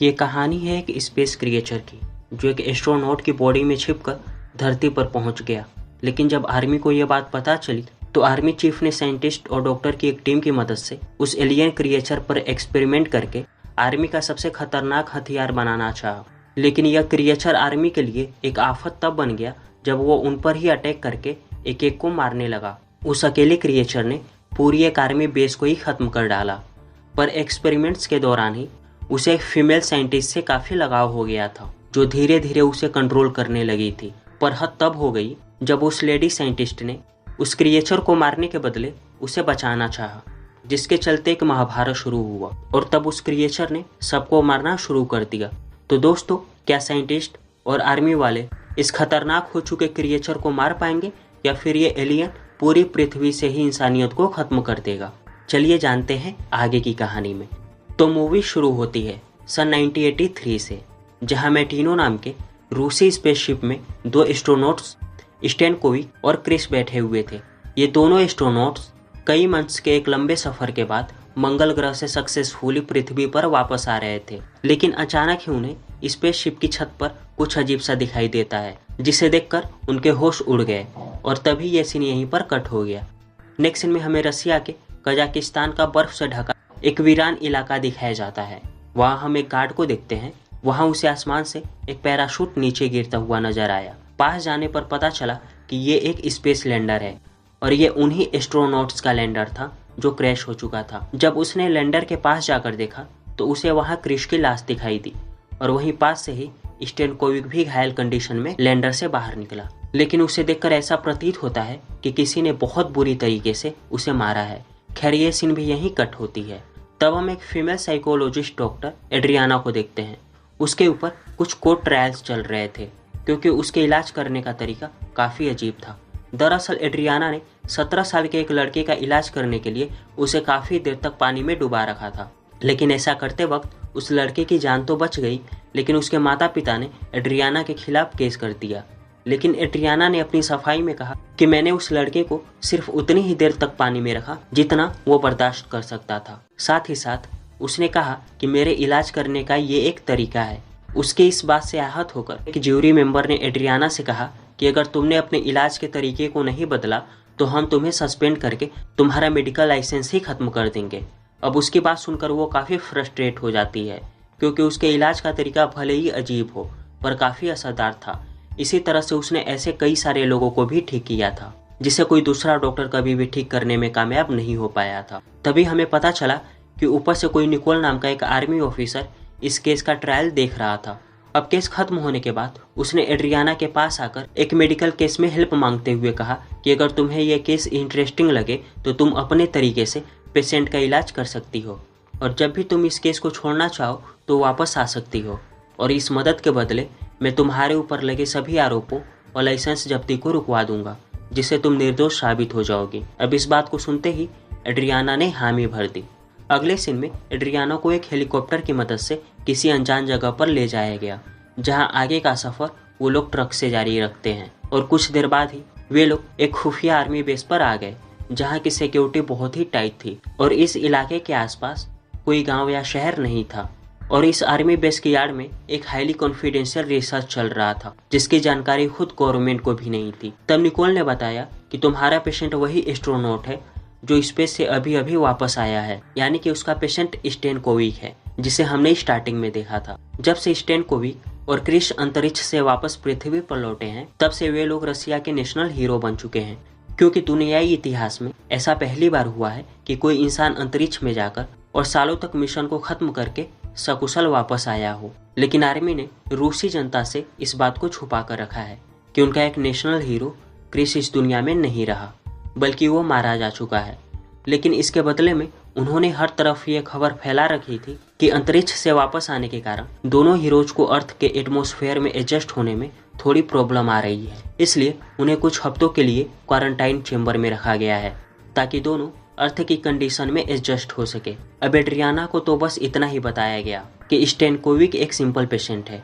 कि ये कहानी है एक स्पेस क्रिएचर की जो एक एस्ट्रोनॉट की बॉडी में छिपकर धरती पर पहुंच गया। लेकिन जब आर्मी को यह बात पता चली तो आर्मी चीफ ने साइंटिस्ट और डॉक्टर की एक टीम की मदद से उस एलियन क्रिएचर पर एक्सपेरिमेंट करके आर्मी का सबसे खतरनाक हथियार बनाना चाहा। लेकिन यह क्रिएचर आर्मी के लिए एक आफत तब बन गया जब वो उन पर ही अटैक करके एक एक को मारने लगा। उस अकेले क्रिएचर ने पूरी एक आर्मी बेस को ही खत्म कर डाला। पर एक्सपेरिमेंट्स के दौरान ही उसे एक फीमेल साइंटिस्ट से काफी लगाव हो गया था जो धीरे धीरे उसे कंट्रोल करने लगी थी। पर हद तब हो गई जब उस लेडी साइंटिस्ट ने उस क्रिएचर को मारने के बदले उसे बचाना चाहा, जिसके चलते एक महाभारत शुरू हुआ और तब उस क्रिएचर ने सबको मारना शुरू कर दिया। तो दोस्तों, क्या साइंटिस्ट और आर्मी वाले इस खतरनाक हो चुके क्रिएचर को मार पाएंगे या फिर ये एलियन पूरी पृथ्वी से ही इंसानियत को खत्म कर देगा? चलिए जानते हैं आगे की कहानी में। तो मूवी शुरू होती है सन 1983 से, जहां मैटिनो नाम के रूसी स्पेसशिप में दो एस्ट्रोनॉट्स स्टैनकोविक और क्रिस बैठे हुए थे। ये दोनों एस्ट्रोनॉट्स कई मंथ्स के एक लंबे सफर के बाद मंगल ग्रह से सक्सेसफुली पृथ्वी पर वापस आ रहे थे। लेकिन अचानक ही उन्हें स्पेसशिप की छत पर कुछ अजीब सा दिखाई देता है, जिसे देखकर उनके होश उड़ गए और तभी यह सीन यहीं पर कट हो गया। नेक्स्ट सीन में हमें रसिया के कजाकिस्तान का बर्फ से ढका एक वीरान इलाका दिखाया जाता है। वहाँ हम एक गार्ड को देखते हैं। वहाँ उसे आसमान से एक पैराशूट नीचे गिरता हुआ नजर आया। पास जाने पर पता चला कि ये एक स्पेस लैंडर है और ये उन्हीं एस्ट्रोनॉट्स का लैंडर था जो क्रैश हो चुका था। जब उसने लैंडर के पास जाकर देखा तो उसे वहाँ क्रिश की लाश दिखाई दी और वहीं पास से ही स्टैनकोविक भी घायल कंडीशन में लैंडर से बाहर निकला। लेकिन उसे देखकर ऐसा प्रतीत होता है कि किसी ने बहुत बुरी तरीके से उसे मारा है। खैर, ये सीन भी यहीं कट होती है। तब हम एक फीमेल साइकोलॉजिस्ट डॉक्टर एड्रियाना को देखते हैं। उसके ऊपर कुछ कोर्ट ट्रायल्स चल रहे थे क्योंकि उसके इलाज करने का तरीका काफ़ी अजीब था। दरअसल एड्रियाना ने 17 साल के एक लड़के का इलाज करने के लिए उसे काफ़ी देर तक पानी में डुबा रखा था। लेकिन ऐसा करते वक्त उस लड़के की जान तो बच गई, लेकिन उसके माता पिता ने एड्रियाना के खिलाफ केस कर दिया। लेकिन एड्रियाना ने अपनी सफाई में कहा कि मैंने उस लड़के को सिर्फ उतनी ही देर तक पानी में रखा जितना वो बर्दाश्त कर सकता था। साथ ही साथ उसने कहा कि मेरे इलाज करने का ये एक तरीका है। उसके इस बात से आहत होकर एक ज्यूरी मेंबर ने एड्रियाना से कहा कि अगर तुमने अपने इलाज के तरीके को नहीं बदला तो हम तुम्हें सस्पेंड करके तुम्हारा मेडिकल लाइसेंस ही खत्म कर देंगे। अब उसकी बात सुनकर वो काफ़ी फ्रस्ट्रेट हो जाती है क्योंकि उसके इलाज का तरीका भले ही अजीब हो पर काफ़ी असरदार था। इसी तरह से उसने ऐसे कई सारे लोगों को भी ठीक किया था जिसे कोई दूसरा डॉक्टर कभी भी ठीक करने में कामयाब नहीं हो पाया था। तभी हमें पता चला कि ऊपर से कोई निकोल नाम का एक आर्मी ऑफिसर इस केस का ट्रायल देख रहा था। अब केस खत्म होने के बाद उसने एड्रियाना के पास आकर एक मेडिकल केस में हेल्प मांगते हुए कहा कि अगर तुम्हें यह केस इंटरेस्टिंग लगे तो तुम अपने तरीके से पेशेंट का इलाज कर सकती हो और जब भी तुम इस केस को छोड़ना चाहो तो वापस आ सकती हो और इस मदद के बदले मैं तुम्हारे ऊपर लगे सभी आरोपों और लाइसेंस जब्ती को रुकवा दूंगा, जिससे तुम निर्दोष साबित हो जाओगी। अब इस बात को सुनते ही एड्रियाना ने हामी भर दी। अगले सीन में एड्रियाना को एक हेलीकॉप्टर की मदद से किसी अनजान जगह पर ले जाया गया, जहां आगे का सफर वो लोग ट्रक से जारी रखते हैं और कुछ देर बाद ही वे लोग एक खुफिया आर्मी बेस पर आ गए, जहां की सिक्योरिटी बहुत ही टाइट थी और इस इलाके के आसपास कोई गांव या शहर नहीं था। और इस आर्मी बेस के यार्ड में एक हाईली कॉन्फिडेंशियल रिसर्च चल रहा था जिसकी जानकारी खुद गवर्नमेंट को भी नहीं थी। तब निकोल ने बताया कि तुम्हारा पेशेंट वही एस्ट्रोनॉट है जो स्पेस से अभी अभी वापस आया है, यानी कि उसका पेशेंट स्टैनकोविक है जिसे हमने स्टार्टिंग में देखा था। जब से स्टैनकोविक और क्रिश अंतरिक्ष से वापस पृथ्वी पर लौटे हैं तब से वे लोग रसिया के नेशनल हीरो बन चुके हैं, क्योंकि दुनियाई इतिहास में ऐसा पहली बार हुआ है कि कोई इंसान अंतरिक्ष में जाकर और सालों तक मिशन को खत्म करके सकुशल वापस आया हो। लेकिन आर्मी ने रूसी जनता से इस बात को छुपा कर रखा है कि उनका एक नेशनल हीरो क्रिस इस दुनिया में नहीं रहा, बल्कि वो मारा जा चुका है। लेकिन इसके बदले में उन्होंने हर तरफ ये खबर फैला रखी थी कि अंतरिक्ष से वापस आने के कारण दोनों हीरोज को अर्थ के एटमॉस्फेयर में एडजस्ट होने में थोड़ी प्रॉब्लम आ रही है, इसलिए उन्हें कुछ हफ्तों के लिए क्वारंटाइन चेंबर में रखा गया है ताकि दोनों अर्थ की कंडीशन में एडजस्ट हो सके। अब एड्रियाना को तो बस इतना ही बताया गया कि स्टैनकोविक एक सिंपल पेशेंट है,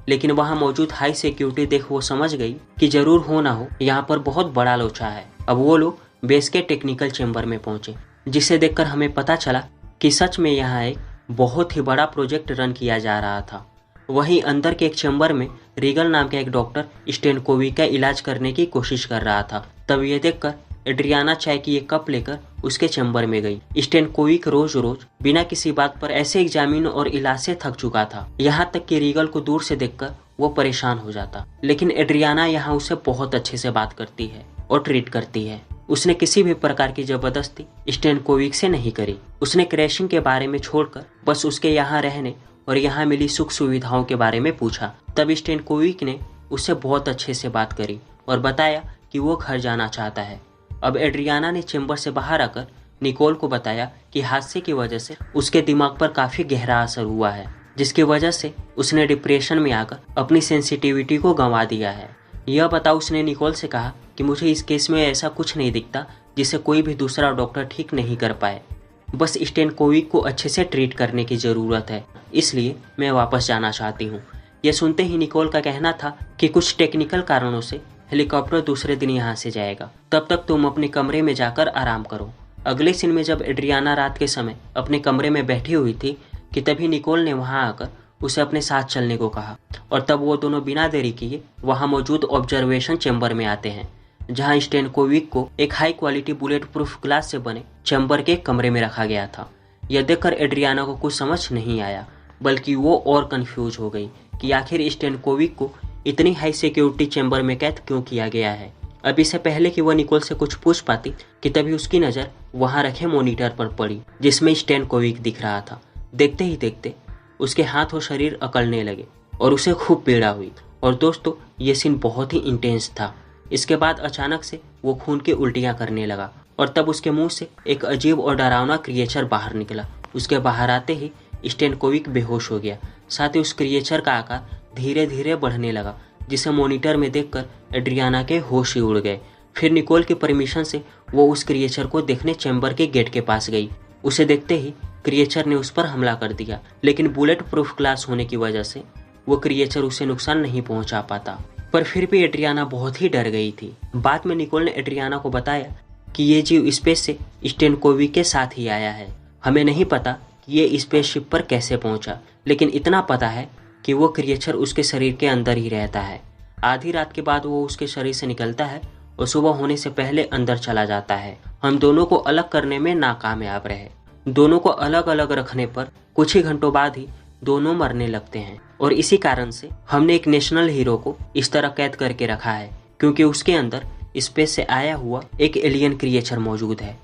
लेकिन वहाँ मौजूद हाई सिक्योरिटी देख वो समझ गई कि जरूर हो ना हो यहाँ पर बहुत बड़ा लोचा है। अब वो लोग बेस के टेक्निकल चेंबर में पहुंचे, जिसे देखकर हमें पता चला कि सच में यहाँ एक बहुत ही बड़ा प्रोजेक्ट रन किया जा रहा था। वहीं अंदर के एक चैम्बर में रीगल नाम का एक डॉक्टर स्टेनकोविक का इलाज करने की कोशिश कर रहा था। तब ये देखकर एड्रियाना चाय की एक कप लेकर उसके चैम्बर में गई। स्टेनकोविक रोज रोज बिना किसी बात पर ऐसे एग्जामिन और इलाज से थक चुका था, यहाँ तक कि रीगल को दूर से देखकर वो परेशान हो जाता। लेकिन एड्रियाना यहाँ उसे बहुत अच्छे से बात करती है और ट्रीट करती है। उसने किसी भी प्रकार की जबरदस्ती स्टेनकोविक से नहीं करी। उसने क्रैशिंग के बारे में छोड़कर बस उसके यहाँ रहने और यहाँ मिली सुख सुविधाओं के बारे में पूछा। तब स्टेनकोविक ने उससे बहुत अच्छे से बात करी और बताया कि वो घर जाना चाहता है। अब एड्रियाना ने चैम्बर से बाहर आकर निकोल को बताया कि हादसे की वजह से उसके दिमाग पर काफी गहरा असर हुआ है, जिसकी वजह से उसने डिप्रेशन में आकर अपनी सेंसिटिविटी को गंवा दिया है। यह बता उसने निकोल से कहा कि मुझे इस केस में ऐसा कुछ नहीं दिखता जिसे कोई भी दूसरा डॉक्टर ठीक नहीं कर पाए। बस स्टेनकोविक को अच्छे से ट्रीट करने की ज़रूरत है, इसलिए मैं वापस जाना चाहती हूँ। यह सुनते ही निकोल का कहना था कि कुछ टेक्निकल कारणों से हेलीकॉप्टर दूसरे दिन यहाँ से जाएगा, तब तक तुम अपने कमरे में जाकर आराम करो। अगले सीन में जब एड्रियाना रात के समय अपने कमरे में बैठी हुई थी कि तभी निकोल ने वहाँ आकर उसे अपने साथ चलने को कहा और तब वो दोनों बिना देरी किए वहाँ मौजूद ऑब्जर्वेशन चैम्बर में आते हैं, जहाँ स्टेनकोविक को एक high quality bullet proof glass से बने चैम्बर के कमरे में रखा गया था। यह देखकर एड्रियाना को कुछ समझ नहीं आया, बल्कि वो और कंफ्यूज हो गई कि आखिर स्टेनकोविक को इतनी हाई सिक्योरिटी चैम्बर में कैद क्यों किया गया है। अब इससे पहले कि वह निकोल से कुछ पूछ पाती कि तभी उसकी नज़र वहाँ रखे मॉनिटर पर पड़ी, जिसमें स्टेनकोविक दिख रहा था। देखते ही देखते उसके हाथ और शरीर अकड़ने लगे और उसे खूब पीड़ा हुई। और दोस्तों, ये सीन बहुत ही इंटेंस था। इसके बाद अचानक से वो खून की उल्टियाँ करने लगा और तब उसके मुंह से एक अजीब और डरावना क्रिएचर बाहर निकला। उसके बाहर आते ही स्टेनकोविक बेहोश हो गया। साथ ही उस क्रिएचर का आकार धीरे धीरे बढ़ने लगा, जिसे मॉनिटर में देखकर एड्रियाना के होश ही उड़ गए। फिर निकोल की परमिशन से वो उस क्रिएचर को देखने चैम्बर के गेट के पास गई। उसे देखते ही क्रिएचर ने उस पर हमला कर दिया, लेकिन बुलेट प्रूफ ग्लास होने की वजह से वो क्रिएचर उसे नुकसान नहीं पहुंचा पाता। पर फिर भी एड्रियाना बहुत ही डर गई थी। बाद में निकोल ने एड्रियाना को बताया कि ये जीव स्पेस से स्टेनकोविक के साथ ही आया है। हमें नहीं पता कि ये स्पेसशिप पर कैसे पहुंचा, लेकिन इतना पता है कि वो क्रिएचर उसके शरीर के अंदर ही रहता है। आधी रात के बाद वो उसके शरीर से निकलता है और सुबह होने से पहले अंदर चला जाता है। हम दोनों को अलग करने में नाकामयाब रहे। दोनों को अलग अलग रखने पर कुछ ही घंटों बाद ही दोनों मरने लगते हैं और इसी कारण से हमने एक नेशनल हीरो को इस तरह कैद करके रखा है, क्योंकि उसके अंदर स्पेस से आया हुआ एक एलियन क्रिएचर मौजूद है,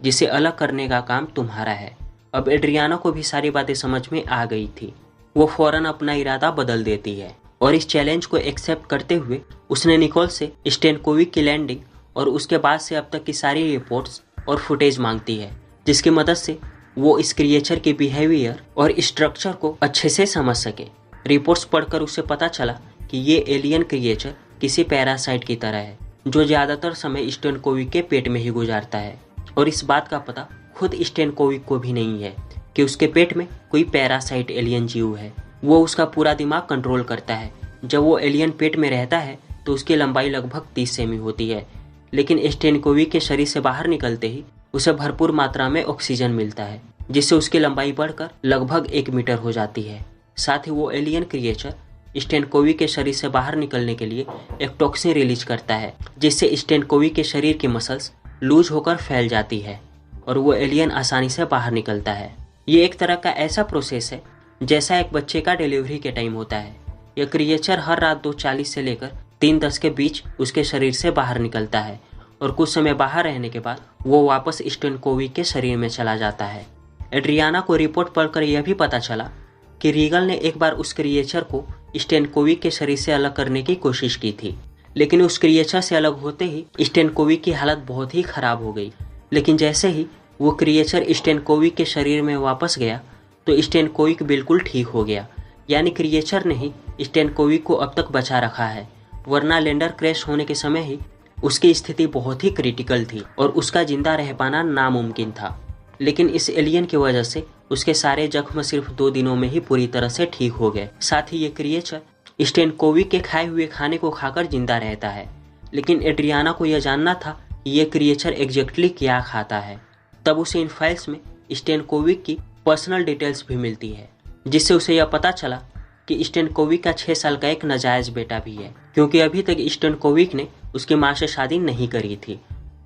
जिसे अलग करने का काम तुम्हारा है। अब एड्रियाना को भी सारी बातें समझ में आ गई थी। वो फौरन अपना इरादा बदल देती है और इस चैलेंज को एक्सेप्ट करते हुए उसने निकोल से स्टेनकोविक की लैंडिंग और उसके बाद से अब तक की सारी रिपोर्ट्स और फुटेज मांगती है, जिसकी मदद से वो इस क्रिएचर के बिहेवियर और स्ट्रक्चर को अच्छे से समझ सके। रिपोर्ट्स पढ़कर उसे पता चला कि ये एलियन क्रिएचर किसी पैरासाइट की तरह है, जो ज़्यादातर समय स्टेनकोविक के पेट में ही गुजारता है। और इस बात का पता खुद स्टेनकोविक को भी नहीं है कि उसके पेट में कोई पैरासाइट एलियन जीव है। वो उसका पूरा दिमाग कंट्रोल करता है। जब वो एलियन पेट में रहता है तो उसकी लंबाई लगभग 30 सेमी होती है, लेकिन स्टेनकोविक के शरीर से बाहर निकलते ही उसे भरपूर मात्रा में ऑक्सीजन मिलता है, जिससे उसकी लंबाई बढ़कर लगभग 1 मीटर हो जाती है। साथ ही वो एलियन क्रिएचर स्टेनकोविक के शरीर से बाहर निकलने के लिए एक टॉक्सिन रिलीज करता है, जिससे स्टेनकोविक के शरीर की मसल्स लूज होकर फैल जाती है और वो एलियन आसानी से बाहर निकलता है। ये एक तरह का ऐसा प्रोसेस है जैसा एक बच्चे का डिलीवरी के टाइम होता है। यह क्रिएचर हर रात 2:40 से लेकर 3:10 के बीच उसके शरीर से बाहर निकलता है और कुछ समय बाहर रहने के बाद वो वापस स्टेनकोविक के शरीर में चला जाता है। एड्रियाना को रिपोर्ट पढ़कर यह भी पता चला कि रीगल ने एक बार उस क्रिएचर को स्टेनकोविक के शरीर से अलग करने की कोशिश की थी, लेकिन उस क्रिएचर से अलग होते ही स्टेनकोविक की हालत बहुत ही खराब हो गई। लेकिन जैसे ही वो क्रिएचर स्टेनकोविक के शरीर में वापस गया तो स्टेनकोविक बिल्कुल ठीक हो गया। यानी क्रिएचर ने ही स्टेनकोविक को अब तक बचा रखा है, वरना लैंडर क्रैश होने के समय ही उसकी स्थिति बहुत ही क्रिटिकल थी और उसका जिंदा रह पाना नामुमकिन था। लेकिन इस एलियन की वजह से उसके सारे जख्म सिर्फ 2 दिनों में ही पूरी तरह से ठीक हो गए। साथ ही ये क्रिएचर स्टेनकोविक के खाए हुए खाने को खाकर जिंदा रहता है। लेकिन एड्रियाना को यह जानना था कि यह क्रिएचर एग्जैक्टली क्या खाता है। तब उसे इन फाइल्स में स्टेनकोविक की पर्सनल डिटेल्स भी मिलती है, जिससे उसे यह पता चला कि स्टेनकोविक का 6 साल का एक नाजायज बेटा भी है, क्योंकि अभी तक स्टेनकोविक ने उसकी माँ से शादी नहीं करी थी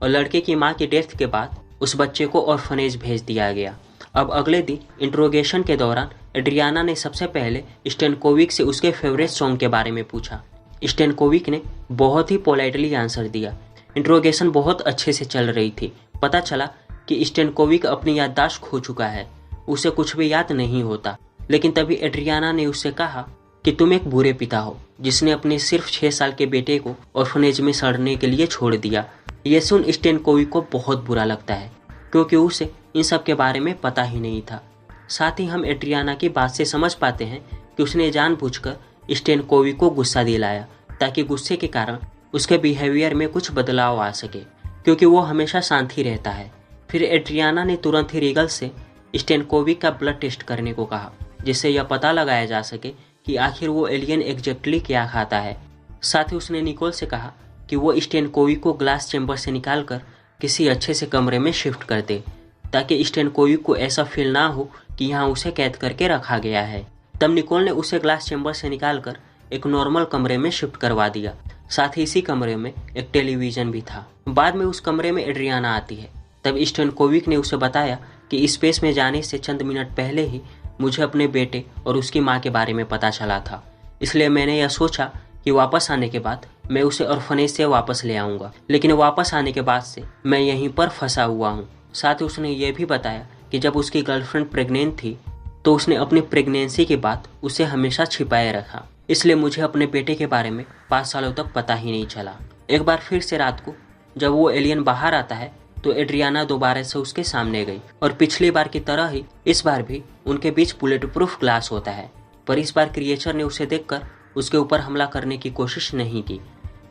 और लड़के की माँ की डेथ के बाद उस बच्चे को ऑर्फनेज भेज दिया गया। अब अगले दिन इंट्रोगेशन के दौरान एड्रियाना ने सबसे पहले स्टेनकोविक से उसके फेवरेट सॉन्ग के बारे में पूछा। स्टेनकोविक ने बहुत ही पोलाइटली आंसर दिया। इंट्रोगेशन बहुत अच्छे से चल रही थी। पता चला कि स्टेनकोविक अपनी याददाश्त खो चुका है, उसे कुछ भी याद नहीं होता। लेकिन तभी एड्रियाना ने उससे कहा कि तुम एक बुरे पिता हो जिसने अपने सिर्फ 6 साल के बेटे को ऑर्फनेज में सड़ने के लिए छोड़ दिया। ये सुन स्टेनकोविक को बहुत बुरा लगता है, क्योंकि उसे इन सब के बारे में पता ही नहीं था। साथ ही हम एड्रियाना की बात से समझ पाते हैं कि उसने जानबूझकर स्टेनकोविक को गुस्सा दिलाया, ताकि गुस्से के कारण उसके बिहेवियर में कुछ बदलाव आ सके, क्योंकि वो हमेशा शांत ही रहता है। फिर एड्रियाना ने तुरंत ही रीगल से स्टेनकोविक का ब्लड टेस्ट करने को कहा, जिससे यह पता लगाया जा सके कि आखिर वो एलियन एग्जैक्टली क्या खाता है। साथ ही उसने निकोल से कहा कि वो स्टेनकोविक को ग्लास चैम्बर से निकालकर किसी अच्छे से कमरे में शिफ्ट कर दे, ताकि स्टेनकोविक को ऐसा फील ना हो कि यहाँ उसे कैद करके रखा गया है। तब निकोल ने उसे ग्लास चैम्बर से निकालकर एक नॉर्मल कमरे में शिफ्ट करवा दिया। साथ ही इसी कमरे में एक टेलीविज़न भी था। बाद में उस कमरे में एड्रियाना आती है। तब स्टेनकोविक ने उसे बताया कि स्पेस में जाने से चंद मिनट पहले ही मुझे अपने बेटे और उसकी माँ के बारे में पता चला था, इसलिए मैंने यह सोचा कि वापस आने के बाद मैं उसे ऑर्फनेज से वापस ले आऊँगा। लेकिन वापस आने के बाद से मैं यहीं पर फंसा हुआ हूँ। साथ ही उसने ये भी बताया कि जब उसकी गर्लफ्रेंड प्रेग्नेंट थी तो उसने अपनी प्रेगनेंसी की बात उसे हमेशा छिपाए रखा, इसलिए मुझे अपने बेटे के बारे में 5 सालों तक पता ही नहीं चला। एक बार फिर से रात को जब वो एलियन बाहर आता है तो एड्रियाना दोबारा से उसके सामने गई और पिछली बार की तरह ही इस बार भी उनके बीच बुलेट प्रूफ ग्लास होता है। पर इस बार क्रिएचर ने उसे देखकर उसके ऊपर हमला करने की कोशिश नहीं की,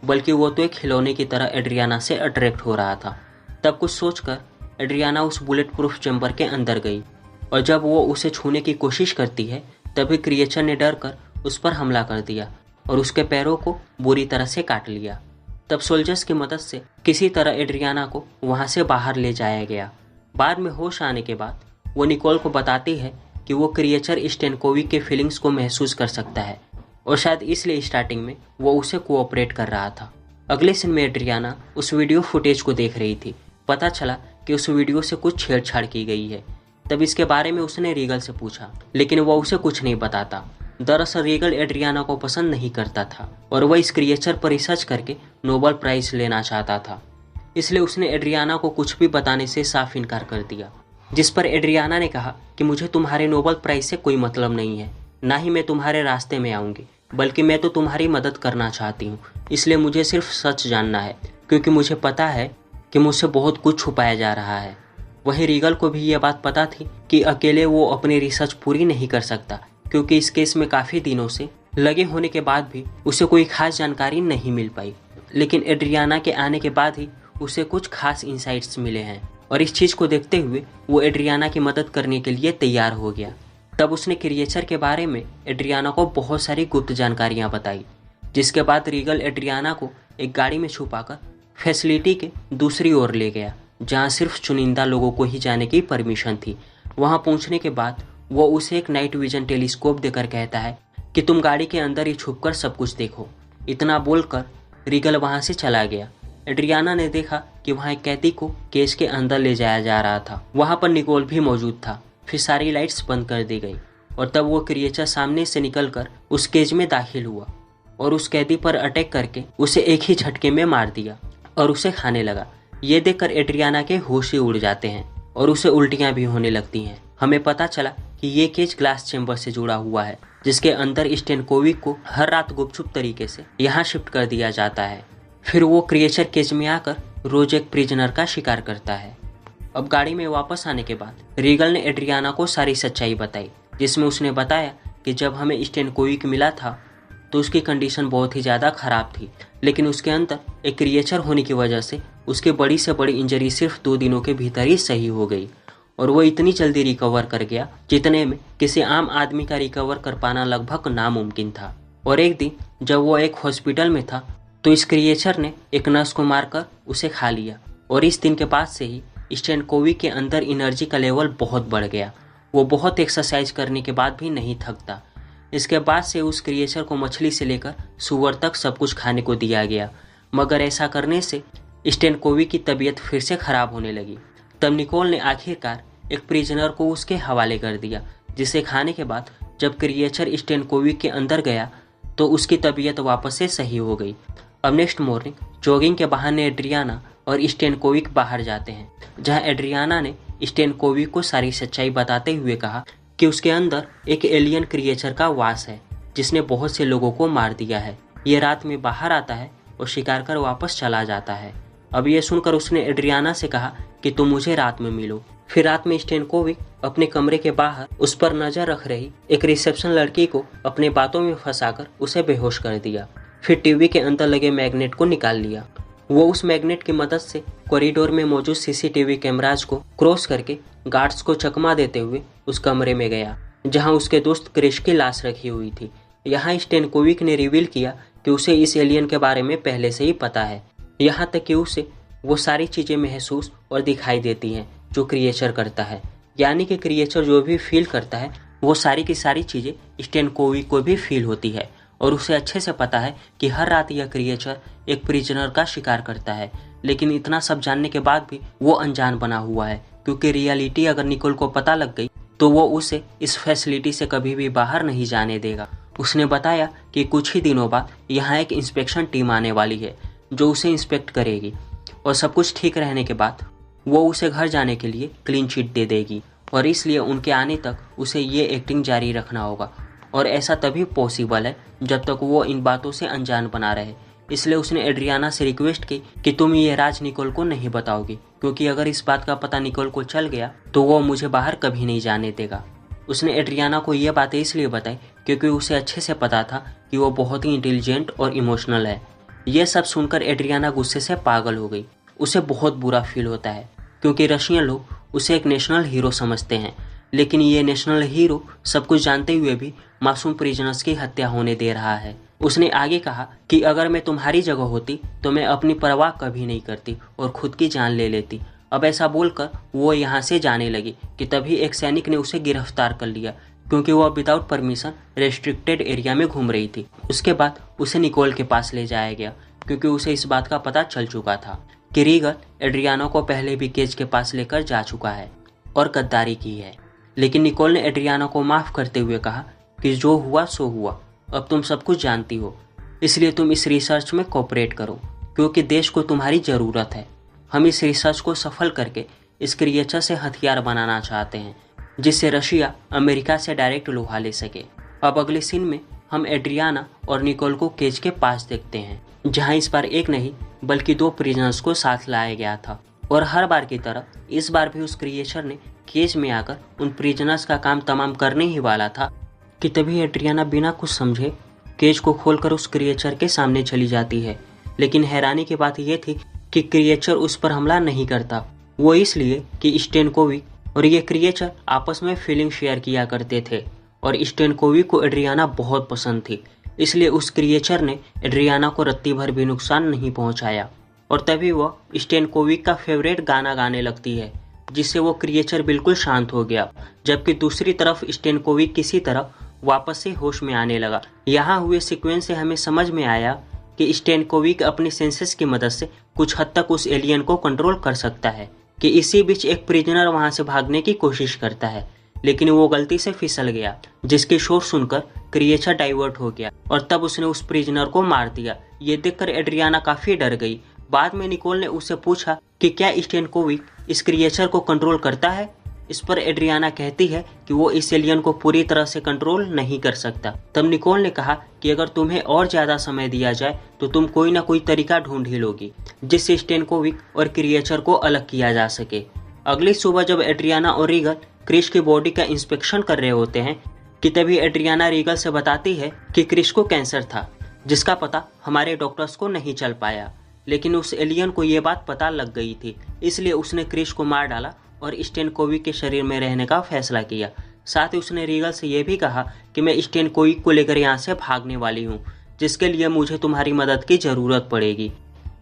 बल्कि वो तो एक खिलौने की तरह एड्रियाना से अट्रैक्ट हो रहा था। तब कुछ सोचकर एड्रियाना उस बुलेट प्रूफ चैम्बर के अंदर गई और जब वो उसे छूने की कोशिश करती है तभी क्रिएचर ने डर कर उस पर हमला कर दिया और उसके पैरों को बुरी तरह से काट लिया। तब सोल्जर्स की मदद से किसी तरह एड्रियाना को वहाँ से बाहर ले जाया गया। बाद में होश आने के बाद वो निकोल को बताती है कि वो क्रिएचर स्टेनकोविक के फीलिंग्स को महसूस कर सकता है और शायद इसलिए स्टार्टिंग में वो उसे कोऑपरेट कर रहा था। अगले सीन में एड्रियाना उस वीडियो फुटेज को देख रही थी। पता चला कि उस वीडियो से कुछ छेड़छाड़ की गई है। तब इसके बारे में उसने रीगल से पूछा, लेकिन वह उसे कुछ नहीं बताता। दरअसल रीगल एड्रियाना को पसंद नहीं करता था और वह इस क्रिएचर पर रिसर्च करके नोबेल प्राइज लेना चाहता था, इसलिए उसने एड्रियाना को कुछ भी बताने से साफ इनकार कर दिया। जिस पर एड्रियाना ने कहा कि मुझे तुम्हारे नोबेल प्राइज से कोई मतलब नहीं है, ना ही मैं तुम्हारे रास्ते में आऊँगी, बल्कि मैं तो तुम्हारी मदद करना चाहती हूँ। इसलिए मुझे सिर्फ सच जानना है, क्योंकि मुझे पता है कि मुझसे बहुत कुछ छुपाया जा रहा है। वहीं रीगल को भी यह बात पता थी कि अकेले वो अपनी रिसर्च पूरी नहीं कर सकता, क्योंकि इस केस में काफ़ी दिनों से लगे होने के बाद भी उसे कोई खास जानकारी नहीं मिल पाई। लेकिन एड्रियाना के आने के बाद ही उसे कुछ खास इंसाइट्स मिले हैं और इस चीज़ को देखते हुए वो एड्रियाना की मदद करने के लिए तैयार हो गया। तब उसने क्रिएचर के बारे में एड्रियाना को बहुत सारी गुप्त जानकारियाँ बताई, जिसके बाद रीगल एड्रियाना को एक गाड़ी में छुपाकर फैसिलिटी के दूसरी ओर ले गया, जहाँ सिर्फ चुनिंदा लोगों को ही जाने की परमिशन थी। वहाँ पहुँचने के बाद वो उसे एक नाइट विजन टेलीस्कोप देकर कहता है कि तुम गाड़ी के अंदर ही छुपकर सब कुछ देखो। इतना बोलकर रीगल वहाँ से चला गया। एड्रियाना ने देखा कि वहाँ एक कैदी को केज के अंदर ले जाया जा रहा था। वहाँ पर निकोल भी मौजूद था। फिर सारी लाइट्स बंद कर दी गई और तब वो क्रिएचर सामने से निकलकर उस केज में दाखिल हुआ और उस कैदी पर अटैक करके उसे एक ही झटके में मार दिया और उसे खाने लगा। ये देखकर एड्रियाना के होश ही उड़ जाते हैं और उसे उल्टियाँ भी होने लगती हैं। हमें पता चला कि ये केज ग्लास चैम्बर से जुड़ा हुआ है, जिसके अंदर स्टेनकोविक को हर रात गुपचुप तरीके से यहाँ शिफ्ट कर दिया जाता है। फिर वो क्रिएचर केज में आकर रोज एक प्रिजनर का शिकार करता है। अब गाड़ी में वापस आने के बाद रीगल ने एड्रियाना को सारी सच्चाई बताई, जिसमें उसने बताया कि जब हमें स्टेनकोविक मिला था तो उसकी कंडीशन बहुत ही ज़्यादा ख़राब थी, लेकिन उसके अंदर एक क्रिएचर होने की वजह से उसकी बड़ी से बड़ी इंजरी सिर्फ 2 दिनों के भीतर ही सही हो गई और वो इतनी जल्दी रिकवर कर गया जितने में किसी आम आदमी का रिकवर कर पाना लगभग नामुमकिन था। और एक दिन जब वो एक हॉस्पिटल में था तो इस क्रिएचर ने एक नर्स को मारकर उसे खा लिया और इस दिन के बाद से ही स्टेनकोविक के अंदर एनर्जी का लेवल बहुत बढ़ गया वो बहुत एक्सरसाइज करने के बाद भी नहीं थकता। इसके बाद से उस क्रिएचर को मछली से लेकर सूअर तक सब कुछ खाने को दिया गया, मगर ऐसा करने से स्टेनकोविक की तबीयत फिर से खराब होने लगी। तब निकोल ने आखिरकार एक प्रिजनर को उसके हवाले कर दिया, जिसे खाने के बाद जब क्रिएचर स्टेनकोविक के अंदर गया तो उसकी तबीयत वापस से सही हो गई। अब नेक्स्ट मॉर्निंग जॉगिंग के बहाने एड्रियाना और स्टेनकोविक बाहर जाते हैं, जहां एड्रियाना ने स्टेनकोविक को सारी सच्चाई बताते हुए कहा कि उसके अंदर एक एलियन क्रिएचर का वास है जिसने बहुत से लोगों को मार दिया है। ये रात में बाहर आता है और शिकार कर वापस चला जाता है। अब ये सुनकर उसने एड्रियाना से कहा कि तुम मुझे रात में मिलो। फिर रात में स्टेनकोविक अपने कमरे के बाहर उस पर नजर रख रही एक रिसेप्शन लड़की को अपने बातों में फंसाकर उसे बेहोश कर दिया। फिर टीवी के अंदर लगे मैग्नेट को निकाल लिया। वो उस मैग्नेट की मदद से कॉरिडोर में मौजूद सीसीटीवी कैमराज को क्रॉस करके गार्ड्स को चकमा देते हुए उस कमरे में गया जहां उसके दोस्त क्रिश की लाश रखी हुई थी। यहाँ स्टेनकोविक ने रिवील किया कि उसे इस एलियन के बारे में पहले से ही पता है, यहाँ तक कि उसे वो सारी चीज़ें महसूस और दिखाई देती हैं जो क्रिएचर करता है। यानी कि क्रिएचर जो भी फील करता है वो सारी की सारी चीज़ें स्टेनकोविक को भी फील होती है, और उसे अच्छे से पता है कि हर रात यह क्रिएचर एक प्रिजनर का शिकार करता है। लेकिन इतना सब जानने के बाद भी वो अनजान बना हुआ है, क्योंकि रियलिटी अगर निकोल को पता लग गई तो वो उसे इस फैसिलिटी से कभी भी बाहर नहीं जाने देगा। उसने बताया कि कुछ ही दिनों बाद यहाँ एक इंस्पेक्शन टीम आने वाली है जो उसे इंस्पेक्ट करेगी, और सब कुछ ठीक रहने के बाद वो उसे घर जाने के लिए क्लीन चिट दे देगी, और इसलिए उनके आने तक उसे ये एक्टिंग जारी रखना होगा। और ऐसा तभी पॉसिबल है जब तक वो इन बातों से अनजान बना रहे। इसलिए उसने एड्रियाना से रिक्वेस्ट की कि तुम ये राज निकोल को नहीं बताओगी, क्योंकि अगर इस बात का पता निकोल को चल गया तो वो मुझे बाहर कभी नहीं जाने देगा। उसने एड्रियाना को ये बातें इसलिए बताई क्योंकि उसे अच्छे से पता था कि वो बहुत ही इंटेलिजेंट और इमोशनल है। ये सब सुनकर एड्रियाना गुस्से से पागल हो गई। उसे बहुत बुरा फील होता है क्योंकि रशियन लोग उसे एक नेशनल हीरो समझते हैं, लेकिन ये नेशनल हीरो सब कुछ जानते हुए भी मासूम प्रिजनर्स की हत्या होने दे रहा है। उसने आगे कहा कि अगर मैं तुम्हारी जगह होती तो मैं अपनी परवाह कभी नहीं करती और खुद की जान ले लेती। अब ऐसा बोलकर वो यहाँ से जाने लगी कि तभी एक सैनिक ने उसे गिरफ्तार कर लिया, क्योंकि वह विदाउट परमिशन रेस्ट्रिक्टेड एरिया में घूम रही थी। उसके बाद उसे निकोल के पास ले जाया गया, क्योंकि उसे इस बात का पता चल चुका था कि रीगल एड्रियाना को पहले भी केज के पास लेकर जा चुका है और गद्दारी की है। लेकिन निकोल ने एड्रियाना को माफ़ करते हुए कहा कि जो हुआ सो हुआ, अब तुम सब कुछ जानती हो, इसलिए तुम इस रिसर्च में कोऑपरेट करो, क्योंकि देश को तुम्हारी ज़रूरत है। हम इस रिसर्च को सफल करके इस क्रिएचर से हथियार बनाना चाहते हैं, जिससे रशिया अमेरिका से डायरेक्ट लोहा ले सके। अब अगले सीन में हम एड्रियाना और निकोल को केज के पास देखते हैं, जहां इस बार एक नहीं बल्कि 2 प्रिजनर्स को साथ लाया गया था। और हर बार की तरह इस बार भी उस क्रिएचर ने केज में आकर उन प्रिजनर्स का काम तमाम करने ही वाला था कि तभी एड्रियाना बिना कुछ समझे केज को खोलकर उस क्रिएचर के सामने चली जाती है। लेकिन हैरानी की बात यह थी कि क्रिएचर उस पर हमला नहीं करता, वो इसलिए कि स्टेनकोविक और ये क्रिएचर आपस में फीलिंग शेयर किया करते थे, और स्टेनकोविक को एड्रियाना बहुत पसंद थी। इसलिए उस क्रिएचर ने एड्रियाना को रत्ती भर भी नुकसान नहीं पहुंचाया, और तभी वह स्टेनकोविक का फेवरेट गाना गाने लगती है, जिससे वो क्रिएचर बिल्कुल शांत हो गया। जबकि दूसरी तरफ स्टेनकोविक किसी तरह वापस से होश में आने लगा। यहाँ हुए सीक्वेंस से हमें समझ में आया कि स्टेनकोविक अपनी सेंसेस की मदद से कुछ हद तक उस एलियन को कंट्रोल कर सकता है। कि इसी बीच एक प्रिजनर वहां से भागने की कोशिश करता है, लेकिन वो गलती से फिसल गया, जिसके शोर सुनकर क्रिएचर डाइवर्ट हो गया और तब उसने उस प्रिजनर को मार दिया। ये देखकर एड्रियाना काफी डर गई। बाद में निकोल ने उससे पूछा कि क्या स्टेनकोविक इस क्रिएचर को कंट्रोल करता है। इस पर एड्रियाना कहती है कि वो इस एलियन को पूरी तरह से कंट्रोल नहीं कर सकता। तब निकोल ने कहा कि अगर तुम्हें और ज्यादा समय दिया जाए तो तुम कोई ना कोई तरीका ढूंढ ही लोगी जिससे स्टेनकोविक और क्रिएचर को अलग किया जा सके। अगली सुबह जब एड्रियाना और रीगल क्रिश की बॉडी का इंस्पेक्शन कर रहे होते हैं कि तभी एड्रियाना रीगल से बताती है कि क्रिश को कैंसर था, जिसका पता हमारे डॉक्टर्स को नहीं चल पाया। लेकिन उस एलियन को ये बात पता लग गई थी, इसलिए उसने क्रिश को मार डाला और स्टेनकोविक के शरीर में रहने का फैसला किया। साथ ही उसने रीगल से यह भी कहा कि मैं स्टेनकोविक को लेकर यहाँ से भागने वाली हूँ, जिसके लिए मुझे तुम्हारी मदद की ज़रूरत पड़ेगी।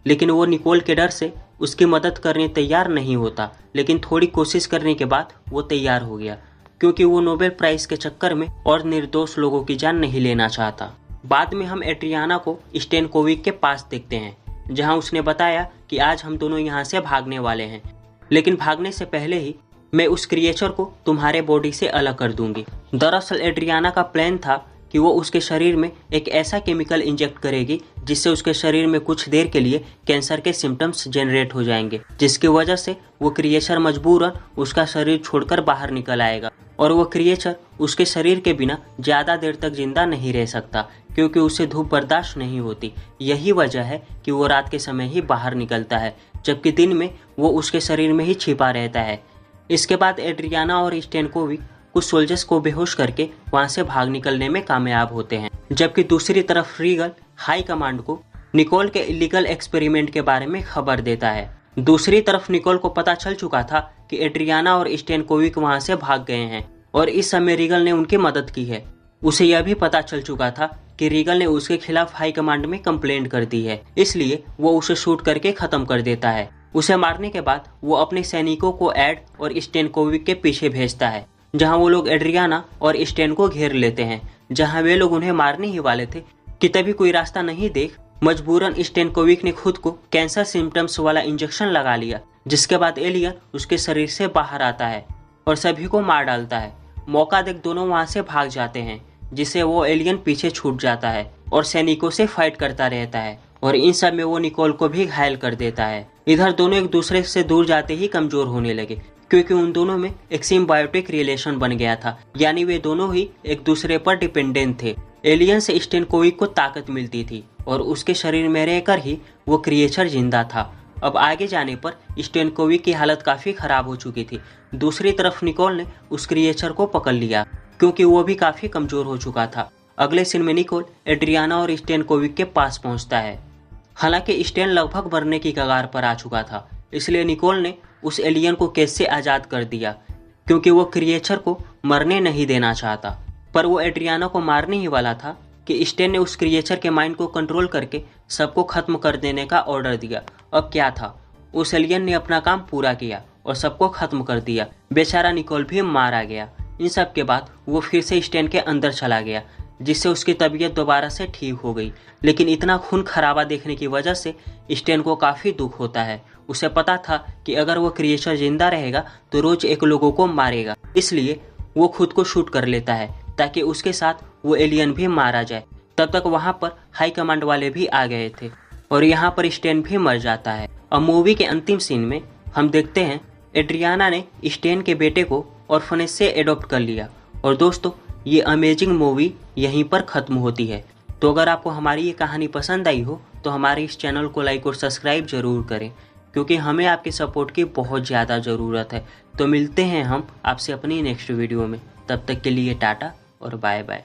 लेकिन वो निकोल के डर से उसकी मदद करने तैयार नहीं होता, लेकिन थोड़ी कोशिश करने के बाद वो तैयार हो गया। क्योंकि वो नोबेल प्राइज के चक्कर में और निर्दोष लोगों की जान नहीं लेना चाहता। बाद में हम एड्रियाना को स्टेनकोविक के पास देखते हैं, जहां उसने बताया कि आज हम दोनों यहाँ से भागने वाले हैं, लेकिन भागने से पहले ही मैं उस क्रिएचर को तुम्हारे बॉडी से अलग कर दूंगी। दरअसल एड्रियाना का प्लान था कि वो उसके शरीर में एक ऐसा केमिकल इंजेक्ट करेगी जिससे उसके शरीर में कुछ देर के लिए कैंसर के सिम्टम्स जनरेट हो जाएंगे, जिसकी वजह से वो क्रिएचर मजबूरन उसका शरीर छोड़कर बाहर निकल आएगा और वो क्रिएचर उसके शरीर के बिना ज़्यादा देर तक जिंदा नहीं रह सकता, क्योंकि उसे धूप बर्दाश्त नहीं होती। यही वजह है कि वो रात के समय ही बाहर निकलता है, जबकि दिन में वो उसके शरीर में ही छिपा रहता है। इसके बाद एड्रियाना और स्टेनकोविक कुछ सोल्जर्स को बेहोश करके वहां से भाग निकलने में कामयाब होते हैं, जबकि दूसरी तरफ रीगल हाई कमांड को निकोल के इलीगल एक्सपेरिमेंट के बारे में खबर देता है। दूसरी तरफ निकोल को पता चल चुका था कि एड्रियाना और स्टेनकोविक वहां से भाग गए हैं और इस समय रीगल ने उनकी मदद की है। उसे यह भी पता चल चुका था कि रीगल ने उसके खिलाफ हाई कमांड में कंप्लेंट कर दी है, इसलिए वो उसे शूट करके खत्म कर देता है। उसे मारने के बाद वो अपने सैनिकों को एड और स्टेनकोविक के पीछे भेजता है, जहां वो लोग एड्रियाना और स्टेन को घेर लेते हैं। जहां वे लोग उन्हें मारने ही वाले थे कि तभी कोई रास्ता नहीं देख मजबूरन स्टेनकोविक ने खुद को कैंसर सिम्टम्स वाला इंजेक्शन लगा लिया, जिसके बाद एलियन उसके शरीर से बाहर आता है और सभी को मार डालता है। मौका देख दोनों वहां से भाग जाते हैं, जिससे वो एलियन पीछे छूट जाता है और सैनिकों से फाइट करता रहता है और इन सब में वो निकोल को भी घायल कर देता है। इधर दोनों एक दूसरे से दूर जाते ही कमजोर होने लगे, क्योंकि उन दोनों में एक सिम्बायोटिक रिलेशन बन गया था, यानी वे दोनों ही एक दूसरे पर डिपेंडेंट थे। एलियन से स्टेनकोविक को ताकत मिलती थी और उसके शरीर में रहकर ही वो क्रिएचर जिंदा था। अब आगे जाने पर स्टेनकोविक की हालत काफी खराब हो चुकी थी। दूसरी तरफ निकोल ने उस क्रिएचर को पकड़ लिया, क्योंकि वो भी काफी कमजोर हो चुका था। अगले सीन में निकोल एड्रियाना और स्टेनकोविक के पास पहुंचता है। हालांकि स्टेन लगभग मरने की कगार पर आ चुका था, इसलिए निकोल ने उस एलियन को केस से आजाद कर दिया, क्योंकि वो क्रिएचर को मरने नहीं देना चाहता। पर वो एड्रियाना को मारने ही वाला था कि स्टेन ने उस क्रिएचर के माइंड को कंट्रोल करके सबको खत्म कर देने का ऑर्डर दिया। अब क्या था, उस एलियन ने अपना काम पूरा किया और सबको खत्म कर दिया। बेचारा निकोल भी मारा गया। इन सब के बाद वो फिर से स्टेन के अंदर चला गया, जिससे उसकी तबीयत दोबारा से ठीक हो गई। लेकिन इतना खून खराबा देखने की वजह से स्टेन को काफी दुख होता है। उसे पता था कि अगर वो क्रिएचर जिंदा रहेगा तो रोज एक लोगों को मारेगा, इसलिए वो खुद को शूट कर लेता है ताकि उसके साथ वो एलियन भी मारा जाए। तब तक वहां पर हाई कमांड वाले भी आ गए थे और यहाँ पर स्टेन भी मर जाता है। अब मूवी के अंतिम सीन में हम देखते हैं एड्रियाना ने स्टेन के बेटे को ऑर्फनेज से एडॉप्ट कर लिया। और दोस्तों, ये अमेजिंग मूवी यहीं पर खत्म होती है। तो अगर आपको हमारी ये कहानी पसंद आई हो तो हमारे इस चैनल को लाइक और सब्सक्राइब जरूर करें, क्योंकि हमें आपके सपोर्ट की बहुत ज़्यादा ज़रूरत है। तो मिलते हैं हम आपसे अपनी नेक्स्ट वीडियो में। तब तक के लिए टाटा और बाय बाय।